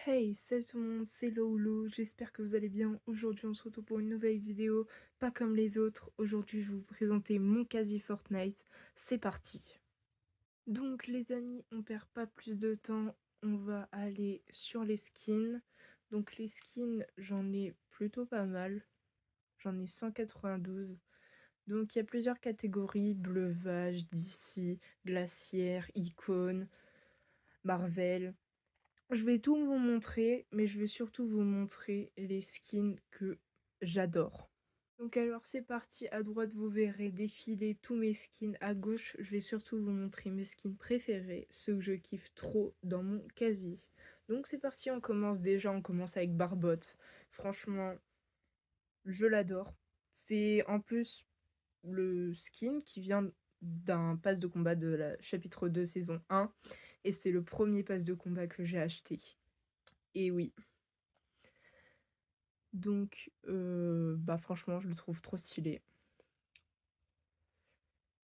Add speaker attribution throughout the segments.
Speaker 1: Hey, salut tout le monde, c'est Lolo, j'espère que vous allez bien. Aujourd'hui on se retrouve pour une nouvelle vidéo, pas comme les autres. Aujourd'hui je vais vous présenter mon casier Fortnite, c'est parti. Donc les amis, on perd pas plus de temps, on va aller sur les skins. Donc les skins, j'en ai plutôt pas mal, j'en ai 192. Donc il y a plusieurs catégories, bleuvage, DC, glaciaire, icône, Marvel. Je vais tout vous montrer, mais je vais surtout vous montrer les skins que j'adore. Donc alors c'est parti, à droite vous verrez défiler tous mes skins, à gauche je vais surtout vous montrer mes skins préférés, ceux que je kiffe trop dans mon casier. Donc c'est parti, on commence avec Barbotte. Franchement, je l'adore. C'est en plus le skin qui vient d'un pass de combat de la chapitre 2 saison 1, et c'est le premier pass de combat que j'ai acheté. Et oui. Donc, bah franchement, je le trouve trop stylé.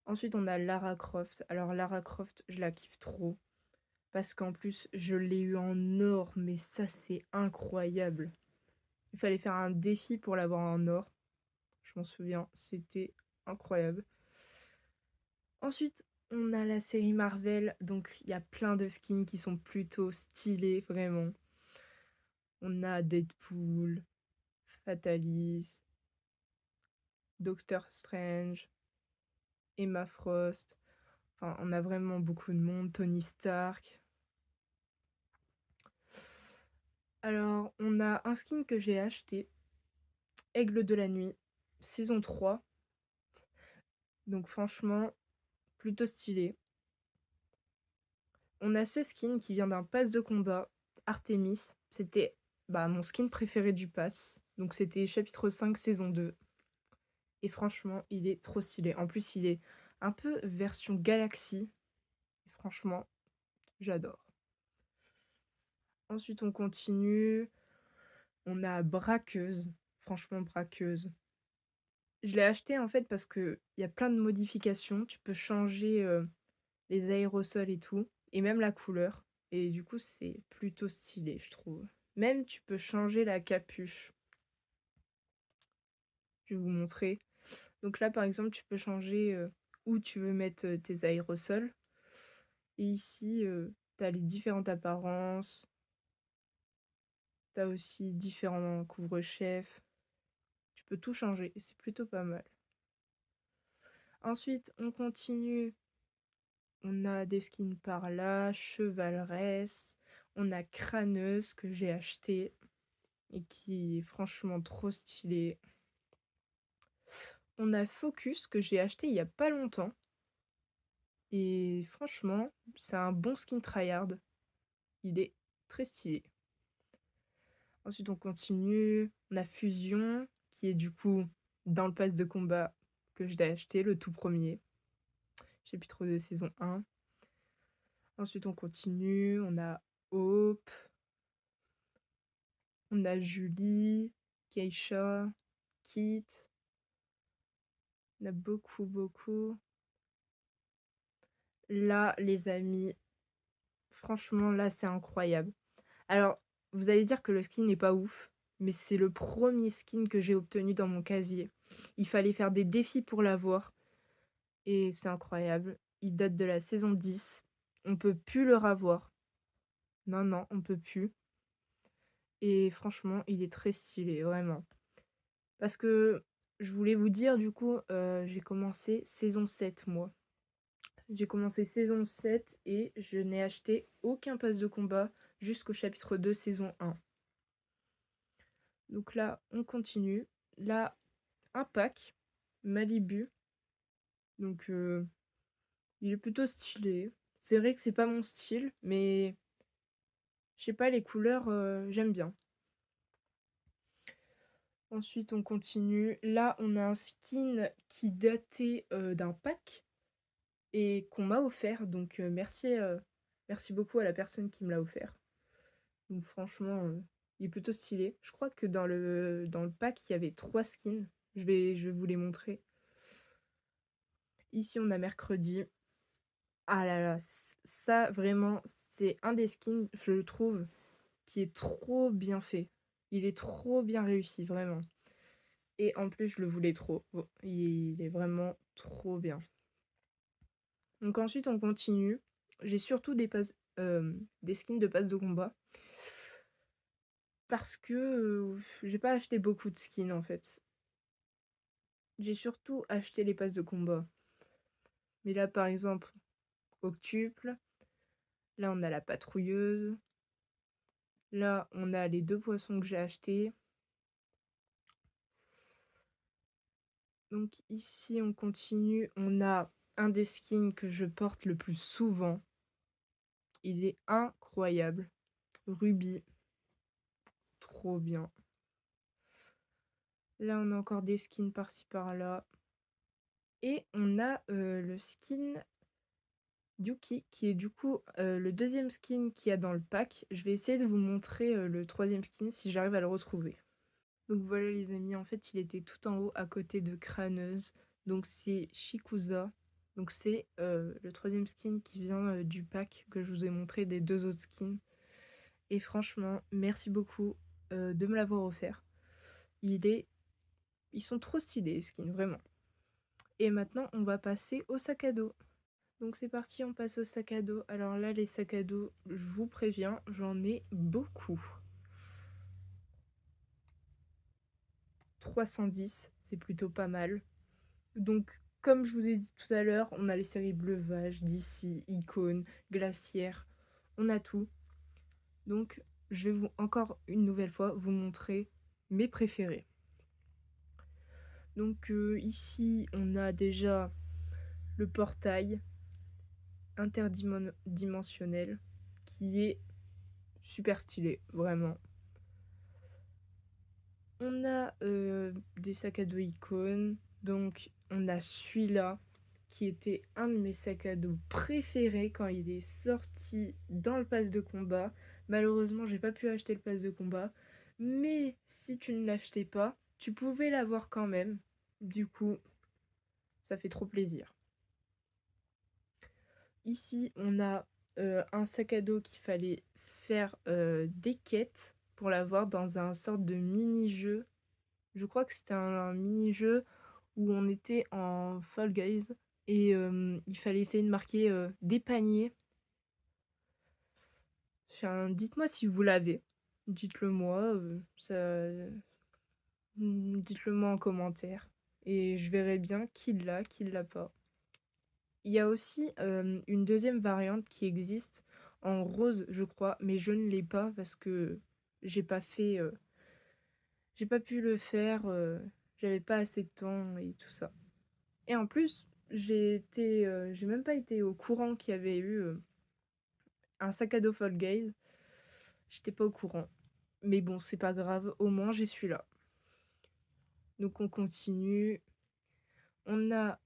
Speaker 1: Ensuite, on a Lara Croft. Alors, Lara Croft, je la kiffe trop. Parce qu'en plus, je l'ai eu en or. Mais ça, c'est incroyable. Il fallait faire un défi pour l'avoir en or. Je m'en souviens, c'était incroyable. Ensuite, on a la série Marvel. Donc, il y a plein de skins qui sont plutôt stylés, vraiment. On a Deadpool, Fatalis, Doctor Strange, Emma Frost. Enfin, on a vraiment beaucoup de monde. Tony Stark. Alors, on a un skin que j'ai acheté. Aigle de la nuit. Saison 3. Donc franchement, plutôt stylé. On a ce skin qui vient d'un pass de combat. Artemis. C'était mon skin préféré du pass. Donc c'était chapitre 5, saison 2. Et franchement, il est trop stylé. En plus, il est un peu version galaxie. Et franchement, j'adore. Ensuite, on continue. On a Braqueuse. Franchement, Braqueuse. Je l'ai acheté en fait parce qu'il y a plein de modifications. Tu peux changer les aérosols et tout. Et même la couleur. Et du coup, c'est plutôt stylé, je trouve. Même, tu peux changer la capuche. Je vais vous montrer. Donc là, par exemple, tu peux changer où tu veux mettre tes aérosols. Et ici, tu as les différentes apparences. Tu as aussi différents couvre-chefs. Tu peux tout changer et c'est plutôt pas mal. Ensuite, on continue. On a des skins par là, chevaleresse. On a crâneuse que j'ai acheté et qui est franchement trop stylé. On a Focus que j'ai acheté il y a pas longtemps. Et franchement, c'est un bon skin tryhard. Il est très stylé. Ensuite, on continue. On a Fusion, qui est du coup dans le pass de combat que je l'ai acheté, le tout premier. Chapitre de saison 1. Ensuite, on continue. On a Hope. On a Julie, Keisha, Kit. On a beaucoup, beaucoup. Là, les amis, franchement, là, c'est incroyable. Alors, vous allez dire que le skin n'est pas ouf, mais c'est le premier skin que j'ai obtenu dans mon casier. Il fallait faire des défis pour l'avoir, et c'est incroyable. Il date de la saison 10. On peut plus le revoir. Non, non, on peut plus. Et franchement, il est très stylé, vraiment. Parce que je voulais vous dire, du coup, j'ai commencé saison 7, moi. J'ai commencé saison 7 et je n'ai acheté aucun pass de combat jusqu'au chapitre 2, saison 1. Donc là, on continue. Là, un pack, Malibu. Donc, il est plutôt stylé. C'est vrai que c'est pas mon style, mais je sais pas, les couleurs, j'aime bien. Ensuite, on continue. Là, on a un skin qui datait d'un pack et qu'on m'a offert. Donc, merci beaucoup à la personne qui me l'a offert. Donc, franchement, il est plutôt stylé. Je crois que dans le pack, il y avait 3 skins. Je vais vous les montrer. Ici, on a mercredi. Ah là là, ça, vraiment, c'est un des skins, je le trouve, qui est trop bien fait. Il est trop bien réussi, vraiment. Et en plus, je le voulais trop. Il est vraiment trop bien. Donc ensuite, on continue. J'ai surtout des skins de passes de combat parce que, j'ai pas acheté beaucoup de skins, en fait. J'ai surtout acheté les passes de combat. Mais là, par exemple, octuple, là, on a la patrouilleuse, là, on a les 2 poissons que j'ai achetés. Donc ici, on continue. On a un des skins que je porte le plus souvent. Il est incroyable. Ruby, trop bien. Là, on a encore des skins par-ci par-là. Et on a le skin Yuki, qui est du coup le deuxième skin qu'il y a dans le pack. Je vais essayer de vous montrer le troisième skin si j'arrive à le retrouver. Donc voilà les amis, en fait il était tout en haut à côté de Crâneuse. Donc c'est Shikusa. Donc c'est le troisième skin qui vient du pack que je vous ai montré des 2 autres skins. Et franchement, merci beaucoup de me l'avoir offert. Ils sont trop stylés les skins, vraiment. Et maintenant on va passer au sac à dos. Donc c'est parti, on passe au sac à dos. Alors là les sacs à dos, je vous préviens, j'en ai beaucoup. 310, c'est plutôt pas mal. Donc, comme je vous ai dit tout à l'heure, on a les séries Bleuvage, DC, Icône, Glaciaire, on a tout. Donc, je vais encore une nouvelle fois vous montrer mes préférés. Donc, ici, on a déjà le portail interdimensionnel qui est super stylé, vraiment. On a des sacs à dos icônes, donc on a celui-là qui était un de mes sacs à dos préférés quand il est sorti dans le pass de combat. Malheureusement, j'ai pas pu acheter le pass de combat, mais si tu ne l'achetais pas, tu pouvais l'avoir quand même. Du coup, ça fait trop plaisir. Ici, on a un sac à dos qu'il fallait faire des quêtes pour l'avoir dans un sorte de mini-jeu. Je crois que c'était un mini-jeu où on était en Fall Guys et il fallait essayer de marquer des paniers. Enfin, dites-moi si vous l'avez. Dites-le moi. Dites-le moi en commentaire. Et je verrai bien qui l'a, qui l'a pas. Il y a aussi une deuxième variante qui existe en rose, je crois, mais je ne l'ai pas parce que j'ai pas fait. J'ai pas pu le faire. J'avais pas assez de temps et tout ça. Et en plus, j'ai même pas été au courant qu'il y avait eu un sac à dos Fall Guys. J'étais pas au courant. Mais bon, c'est pas grave, au moins j'ai celui-là. Donc on continue. On a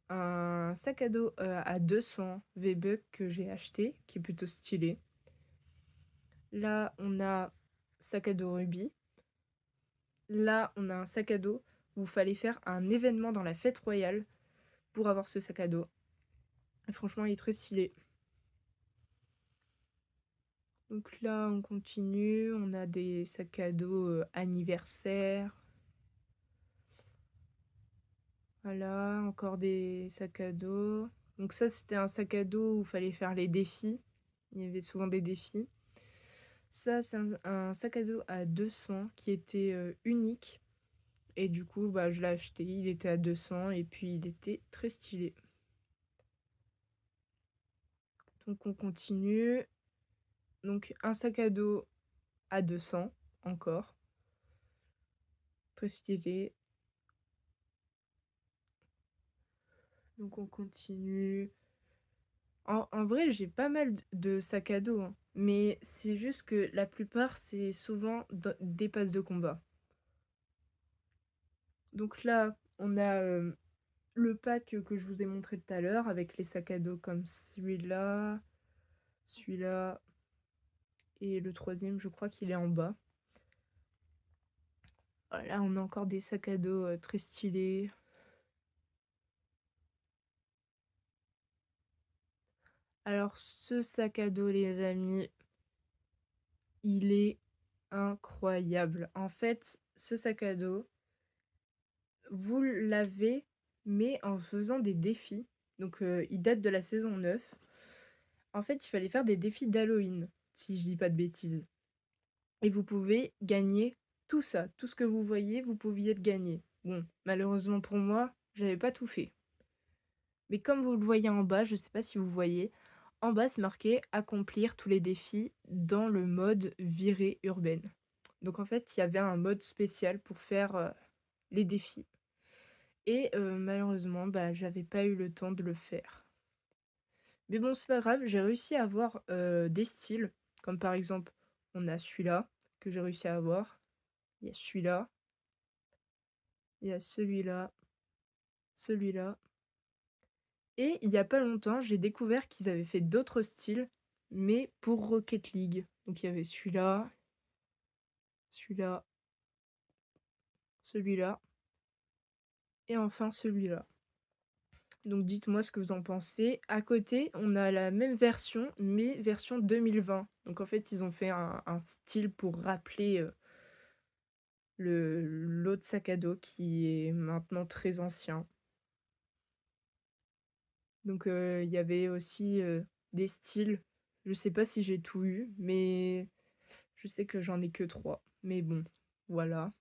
Speaker 1: un sac à dos à 200 V-Bucks que j'ai acheté, qui est plutôt stylé. Là, on a sac à dos Ruby. Là, on a un sac à dos où il fallait faire un événement dans la fête royale pour avoir ce sac à dos. Et franchement, il est très stylé. Donc là, on continue. On a des sacs à dos anniversaire. Voilà, encore des sacs à dos. Donc ça, c'était un sac à dos où il fallait faire les défis. Il y avait souvent des défis. Ça, c'est un sac à dos à 200 qui était unique. Et du coup, bah, je l'ai acheté. Il était à 200 et puis il était très stylé. Donc on continue. Donc un sac à dos à 200 encore. Très stylé. Donc on continue. En vrai, j'ai pas mal de sacs à dos, hein, mais c'est juste que la plupart, c'est souvent des passes de combat. Donc là, on a le pack que je vous ai montré tout à l'heure avec les sacs à dos comme celui-là et le troisième, je crois qu'il est en bas. Là, on a encore des sacs à dos très stylés. Alors, ce sac à dos, les amis, il est incroyable. En fait, ce sac à dos, vous l'avez, mais en faisant des défis. Donc, il date de la saison 9. En fait, il fallait faire des défis d'Halloween, si je dis pas de bêtises. Et vous pouvez gagner tout ça, tout ce que vous voyez, vous pouviez le gagner. Bon, malheureusement pour moi, j'avais pas tout fait. Mais comme vous le voyez en bas, je sais pas si vous voyez, en bas c'est marqué accomplir tous les défis dans le mode virée urbaine. Donc en fait, il y avait un mode spécial pour faire les défis. Et malheureusement, bah, j'avais pas eu le temps de le faire. Mais bon, c'est pas grave, j'ai réussi à avoir des styles, comme par exemple, on a celui-là que j'ai réussi à avoir. Il y a celui-là, il y a celui-là, celui-là. Et il y a pas longtemps, j'ai découvert qu'ils avaient fait d'autres styles, mais pour Rocket League. Donc il y avait celui-là, celui-là, celui-là, et enfin celui-là. Donc dites-moi ce que vous en pensez. À côté, on a la même version, mais version 2020. Donc en fait, ils ont fait un style pour rappeler l'autre sac à dos qui est maintenant très ancien. Donc il y avait aussi des styles. Je sais pas si j'ai tout eu, mais je sais que j'en ai que 3. Mais bon, voilà.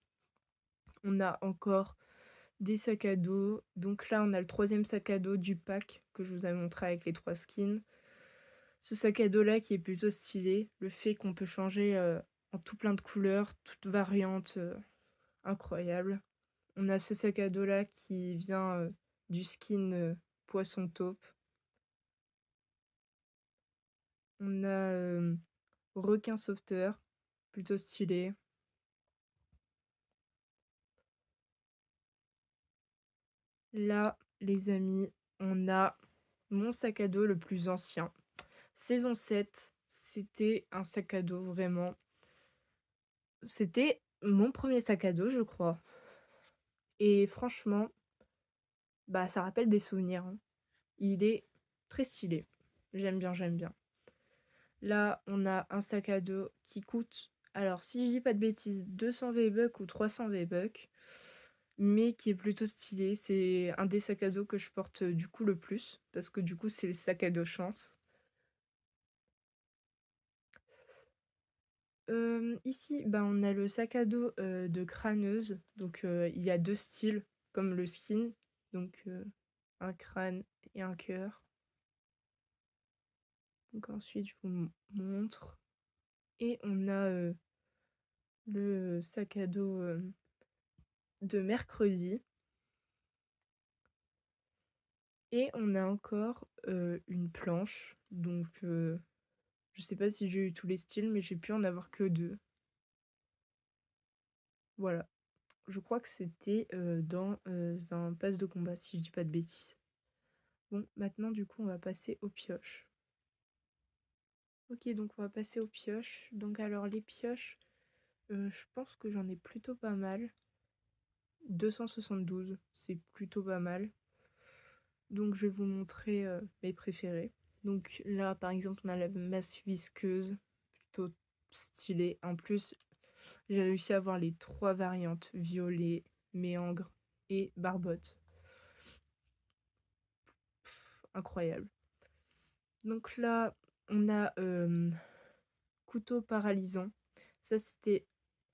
Speaker 1: On a encore des sacs à dos. Donc là, on a le troisième sac à dos du pack que je vous avais montré avec les 3 skins. Ce sac à dos là qui est plutôt stylé. Le fait qu'on peut changer en tout plein de couleurs, toutes variantes, incroyable. On a ce sac à dos là qui vient du skin poisson taupe. On a requin sauveteur, plutôt stylé. Là, les amis, on a mon sac à dos le plus ancien. Saison 7, c'était un sac à dos vraiment. C'était mon premier sac à dos, je crois. Et franchement, bah ça rappelle des souvenirs, hein. Il est très stylé. J'aime bien, j'aime bien. Là, on a un sac à dos qui coûte, alors si je dis pas de bêtises, 200 V-Bucks ou 300 V-Bucks, mais qui est plutôt stylé. C'est un des sacs à dos que je porte du coup le plus, parce que du coup c'est le sac à dos chance. Ici, bah, on a le sac à dos de crâneuse, donc il y a deux styles comme le skin, donc un crâne et un cœur. Donc ensuite je vous montre. Et on a le sac à dos de mercredi. Et on a encore une planche, donc je sais pas si j'ai eu tous les styles, mais j'ai pu en avoir que 2. Voilà. Je crois que c'était dans un pass de combat, si je dis pas de bêtises. Bon, maintenant du coup on va passer aux pioches. Ok, donc on va passer aux pioches. Donc alors les pioches, je pense que j'en ai plutôt pas mal. 272, c'est plutôt pas mal. Donc je vais vous montrer mes préférés. Donc là par exemple on a la masse visqueuse, plutôt stylée. En plus j'ai réussi à avoir les 3 variantes, violet, méangre et barbotte. Incroyable. Donc là on a couteau paralysant. Ça c'était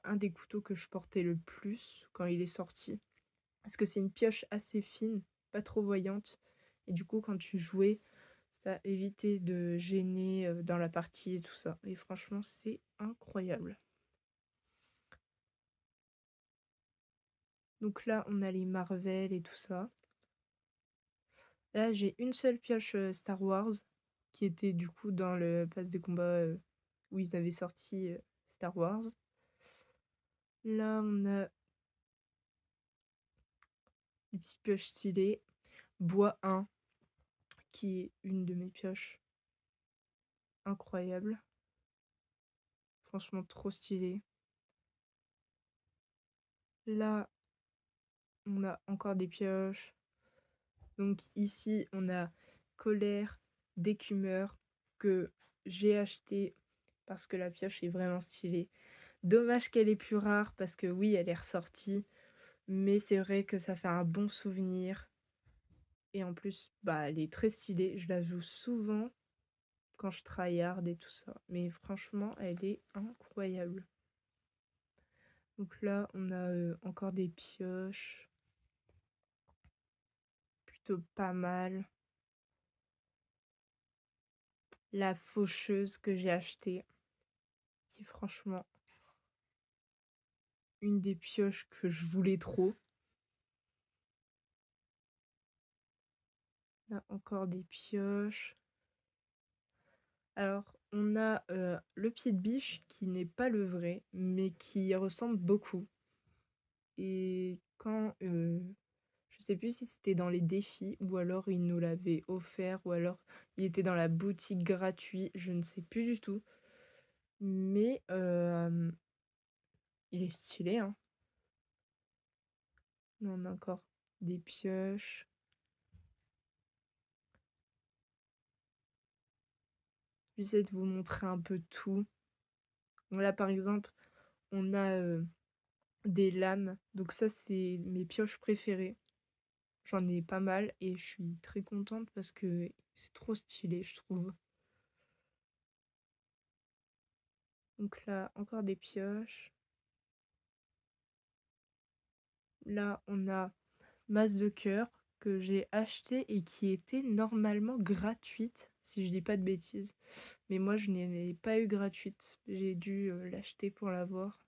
Speaker 1: un des couteaux que je portais le plus quand il est sorti. Parce que c'est une pioche assez fine, pas trop voyante. Et du coup quand tu jouais, ça évitait de gêner dans la partie et tout ça. Et franchement, c'est incroyable. Donc là, on a les Marvel et tout ça. Là, j'ai une seule pioche Star Wars qui était du coup dans le pass des combats où ils avaient sorti Star Wars. Là, on a une petite pioche stylée. Bois 1, qui est une de mes pioches incroyables. Franchement, trop stylé. Là, on a encore des pioches. Donc ici, on a colère d'écumeur que j'ai acheté parce que la pioche est vraiment stylée. Dommage qu'elle est plus rare parce que oui, elle est ressortie, mais c'est vrai que ça fait un bon souvenir et en plus, bah, elle est très stylée. Je la joue souvent quand je tryhard et tout ça, mais franchement, elle est incroyable. Donc là, on a, encore des pioches, plutôt pas mal. La faucheuse que j'ai achetée, qui est franchement une des pioches que je voulais trop. Là, encore des pioches. Alors, on a, le pied de biche qui n'est pas le vrai, mais qui ressemble beaucoup et quand, je sais plus si c'était dans les défis ou alors il nous l'avait offert ou alors il était dans la boutique gratuit, je ne sais plus du tout. Mais, il est stylé, hein. Là, on a encore des pioches. J'essaie de vous montrer un peu tout. Là, par exemple, on a, des lames, donc ça, c'est mes pioches préférées. J'en ai pas mal et je suis très contente parce que c'est trop stylé, je trouve. Donc là, encore des pioches. Là, on a masse de cœur que j'ai achetée et qui était normalement gratuite, si je dis pas de bêtises. Mais moi, je n'ai pas eu gratuite. J'ai dû l'acheter pour l'avoir.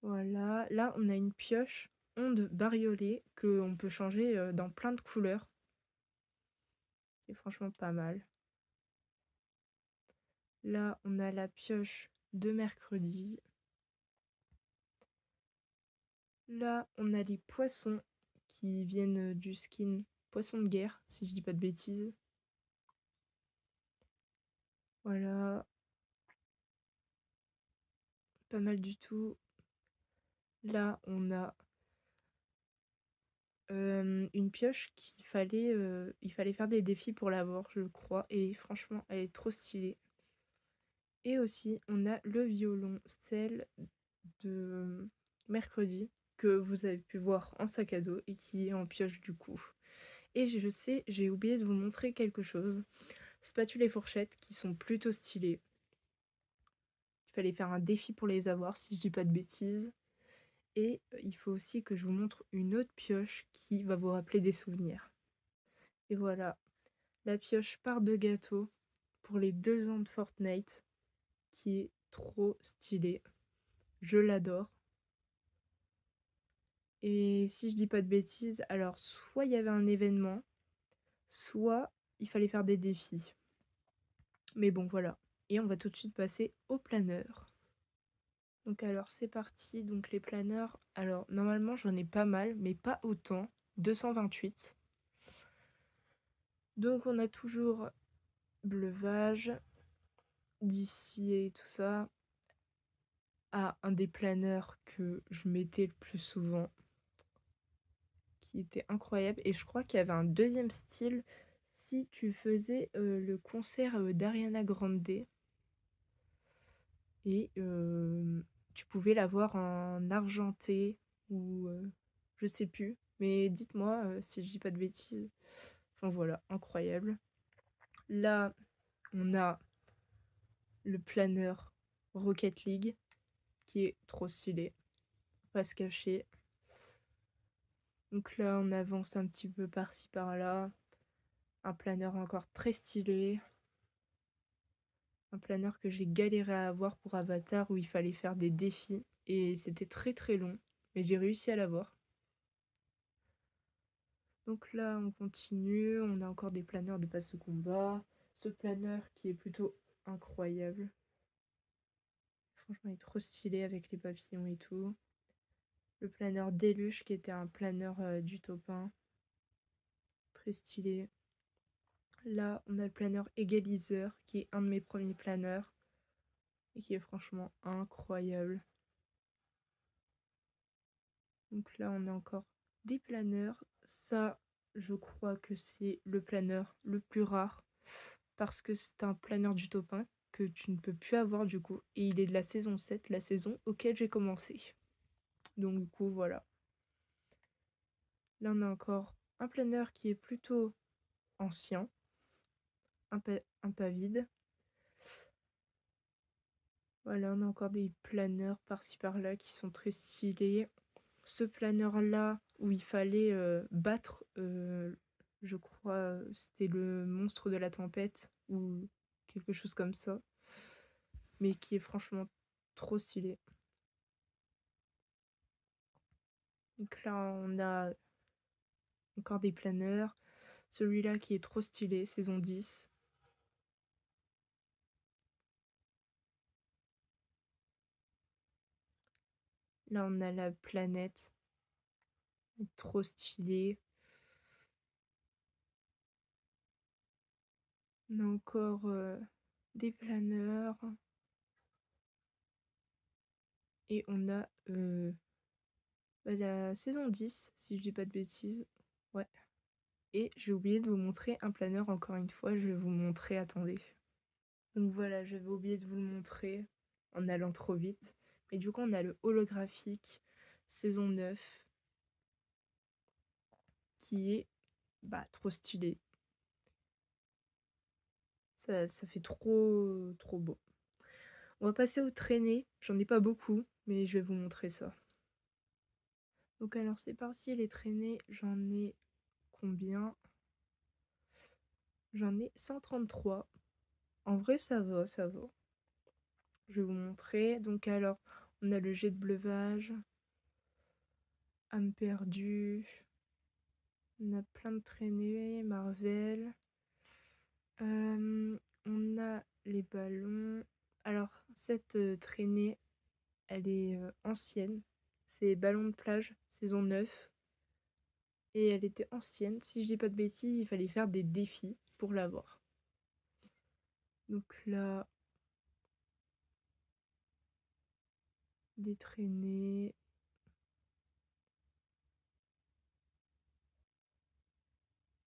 Speaker 1: Voilà. Là, on a une pioche onde bariolée qu'on peut changer dans plein de couleurs. C'est franchement pas mal. Là, on a la pioche de mercredi. Là, on a les poissons qui viennent du skin poisson de guerre, si je dis pas de bêtises. Voilà, pas mal du tout. Là, on a une pioche il fallait faire des défis pour l'avoir, je crois, et franchement, elle est trop stylée. Et aussi, on a le violoncelle de mercredi que vous avez pu voir en sac à dos et qui est en pioche du coup. Et je sais, j'ai oublié de vous montrer quelque chose. Spatules et fourchettes qui sont plutôt stylées. Il fallait faire un défi pour les avoir, si je dis pas de bêtises. Et il faut aussi que je vous montre une autre pioche qui va vous rappeler des souvenirs. Et voilà, la pioche part de gâteau pour les 2 ans de Fortnite, qui est trop stylée. Je l'adore. Et si je dis pas de bêtises, alors soit il y avait un événement, soit il fallait faire des défis. Mais bon, voilà. Et on va tout de suite passer au planeur. Donc alors c'est parti, donc les planeurs, alors normalement j'en ai pas mal, mais pas autant, 228. Donc on a toujours Bleuvage, d'ici et tout ça. Ah, un des planeurs que je mettais le plus souvent, qui était incroyable. Et je crois qu'il y avait un deuxième style si tu faisais le concert d'Ariana Grande. Et tu pouvais l'avoir en argenté ou je sais plus. Mais dites-moi si je dis pas de bêtises. Enfin voilà, incroyable. Là, on a le planeur Rocket League qui est trop stylé, pas se cacher. Donc là, on avance un petit peu par-ci par-là. Un planeur encore très stylé. Un planeur que j'ai galéré à avoir pour Avatar où il fallait faire des défis et c'était très très long, mais j'ai réussi à l'avoir. Donc là, on continue, on a encore des planeurs de passe de combat. Ce planeur qui est plutôt incroyable. Franchement, il est trop stylé avec les papillons et tout. Le planeur Déluge qui était un planeur du top 1. Très stylé. Là, on a le planeur Égaliseur qui est un de mes premiers planeurs et qui est franchement incroyable. Donc là, on a encore des planeurs. Ça, je crois que c'est le planeur le plus rare parce que c'est un planeur du top 1 que tu ne peux plus avoir du coup et il est de la saison 7, la saison auquel j'ai commencé. Donc du coup, voilà. Là, on a encore un planeur qui est plutôt ancien, un pas vide. Voilà, on a encore des planeurs par-ci par-là qui sont très stylés. Ce planeur-là, où il fallait battre, je crois, c'était le monstre de la tempête ou quelque chose comme ça, mais qui est franchement trop stylé. Donc là, on a encore des planeurs. Celui-là qui est trop stylé, saison 10. Là, on a la planète, trop stylé. On a encore des planeurs. Et on a la saison 10, si je dis pas de bêtises. Ouais. Et j'ai oublié de vous montrer un planeur encore une fois. Je vais vous montrer, attendez. Donc voilà, j'avais oublié de vous le montrer en allant trop vite. Mais du coup, on a le holographique saison 9 qui est trop stylé. Ça fait trop beau. On va passer aux traînées. J'en ai pas beaucoup, mais je vais vous montrer ça. Donc alors c'est parti, les traînées, j'en ai combien? J'en ai 133. En vrai, ça va, ça va. Je vais vous montrer. Donc alors, on a le jet de bleuvage, âme perdue. On a plein de traînées, Marvel. On a les ballons. Alors, cette traînée, elle est ancienne. C'est Ballon de plage, saison 9. Et elle était ancienne. Si je dis pas de bêtises, il fallait faire des défis pour l'avoir. Donc là, des traînées.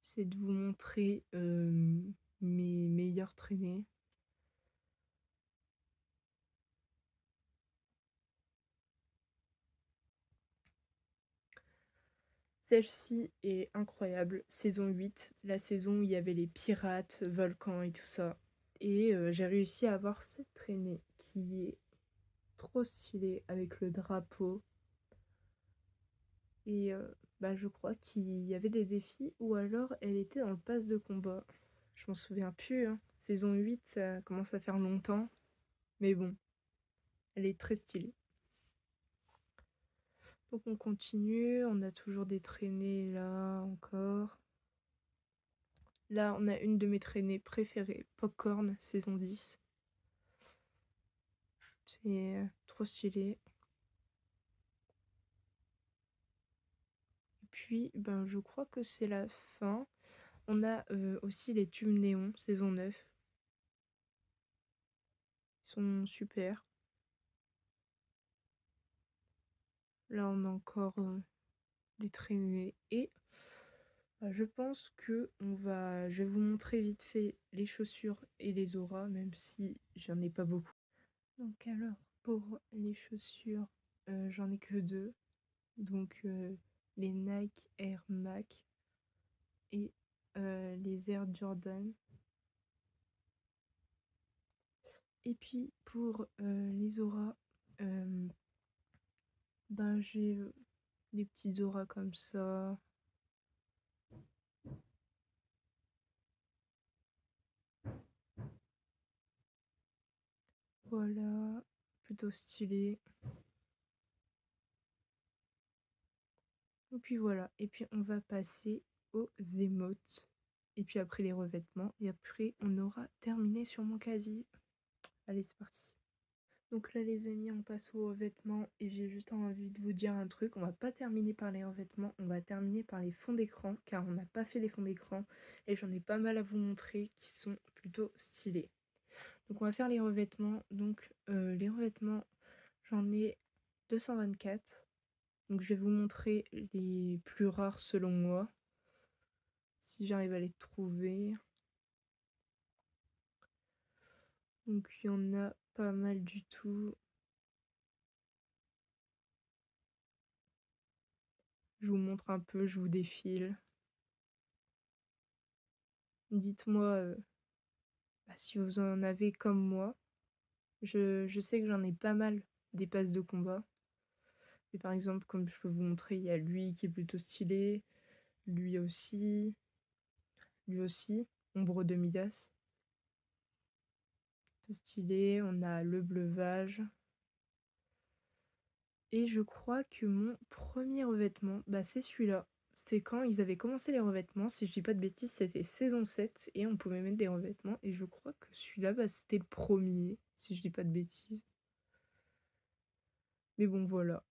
Speaker 1: C'est de vous montrer mes meilleures traînées. Celle-ci est incroyable, saison 8, la saison où il y avait les pirates, volcans et tout ça. Et j'ai réussi à avoir cette traînée qui est trop stylée avec le drapeau. Et je crois qu'il y avait des défis ou alors elle était dans le pass de combat. Je m'en souviens plus, hein. Saison 8, ça commence à faire longtemps. Mais bon, elle est très stylée. Donc on continue, on a toujours des traînées là encore. Là, on a une de mes traînées préférées, Popcorn, saison 10. C'est trop stylé. Et puis, je crois que c'est la fin. On a aussi les tubes néons, saison 9. Ils sont super. Là, on a encore des traînées. Et je pense que je vais vous montrer vite fait les chaussures et les auras, même si j'en ai pas beaucoup. Donc alors, pour les chaussures, j'en ai que deux. Donc les Nike Air Max et les Air Jordan. Et puis pour les auras, j'ai des petites auras comme ça. Voilà, plutôt stylé. Et puis voilà, et puis on va passer aux émotes. Et puis après les revêtements, et après on aura terminé sur mon casier. Allez, c'est parti. Donc là les amis, on passe aux revêtements et j'ai juste envie de vous dire un truc, on va pas terminer par les revêtements, on va terminer par les fonds d'écran car on n'a pas fait les fonds d'écran et j'en ai pas mal à vous montrer qui sont plutôt stylés. Donc on va faire les revêtements, donc les revêtements j'en ai 224, donc je vais vous montrer les plus rares selon moi, si j'arrive à les trouver. Donc il y en a pas mal du tout. Je vous montre un peu, je vous défile. Dites-moi si vous en avez comme moi. Je sais que j'en ai pas mal des passes de combat. Et par exemple, comme je peux vous montrer, il y a lui qui est plutôt stylé, lui aussi, lui aussi, Ombre de Midas, plutôt stylé. On a le Bleuvage. Et je crois que mon premier revêtement, c'est celui-là. C'était quand ils avaient commencé les revêtements, si je dis pas de bêtises, c'était saison 7 et on pouvait mettre des revêtements. Et je crois que celui-là, c'était le premier, si je dis pas de bêtises. Mais bon, voilà.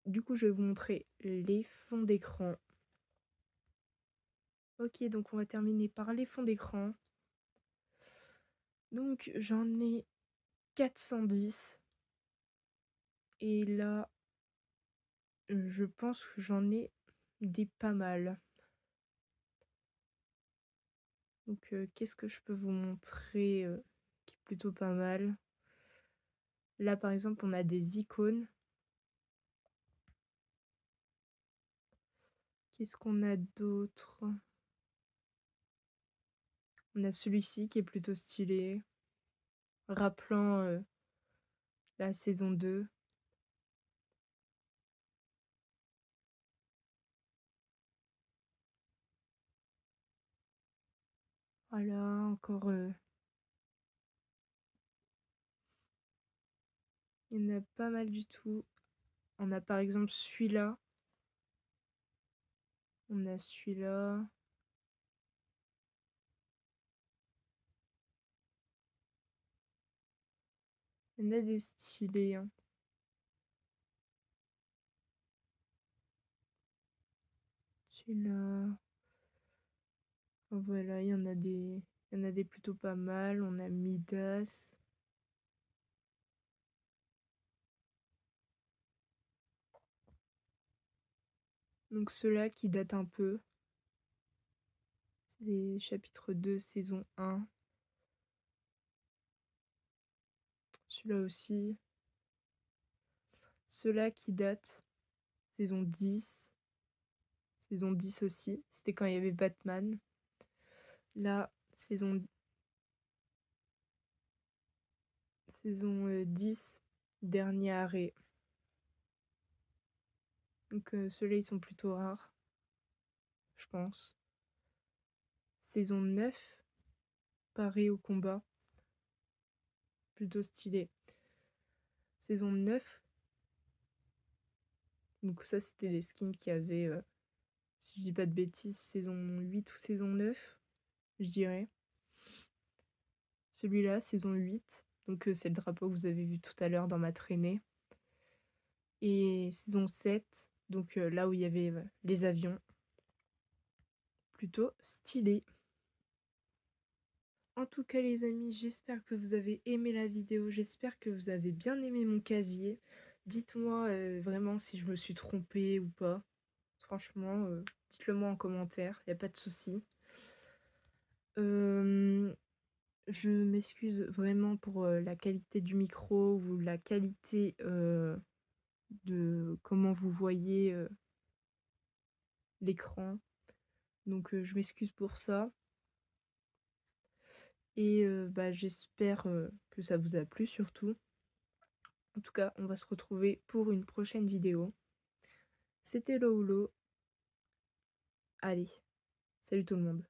Speaker 1: Du coup, je vais vous montrer les fonds d'écran. Ok, donc on va terminer par les fonds d'écran. Donc j'en ai 410. Et là, je pense que j'en ai des pas mal. Donc qu'est-ce que je peux vous montrer qui est plutôt pas mal. Là par exemple on a des icônes. Qu'est-ce qu'on a d'autre? On a celui-ci qui est plutôt stylé, rappelant la saison 2. Voilà, encore il y en a pas mal du tout. On a par exemple celui-là. On a celui-là. Il y en a des stylés, hein. Celui-là. Voilà, il y en a des plutôt pas mal. On a Midas. Donc ceux-là qui datent un peu. C'est les chapitres 2, saison 1. Celui-là aussi. Ceux-là qui datent saison 10. Saison 10 aussi. C'était quand il y avait Batman. Là, saison 10, dernier arrêt. Donc ceux-là, ils sont plutôt rares, je pense. Saison 9, paré au combat. Plutôt stylé. Saison 9. Donc ça, c'était des skins qui avaient, si je dis pas de bêtises, saison 8 ou saison 9, je dirais. Celui-là, saison 8. Donc c'est le drapeau que vous avez vu tout à l'heure dans ma traînée. Et saison 7, donc là où il y avait les avions. Plutôt stylé. En tout cas les amis, j'espère que vous avez aimé la vidéo, j'espère que vous avez bien aimé mon casier. Dites-moi vraiment si je me suis trompée ou pas. Franchement, dites-le moi en commentaire, y a pas de souci. Je m'excuse vraiment pour la qualité du micro ou la qualité de comment vous voyez l'écran. Donc je m'excuse pour ça. Et j'espère que ça vous a plu surtout. En tout cas, on va se retrouver pour une prochaine vidéo. C'était Lolo. Allez, salut tout le monde.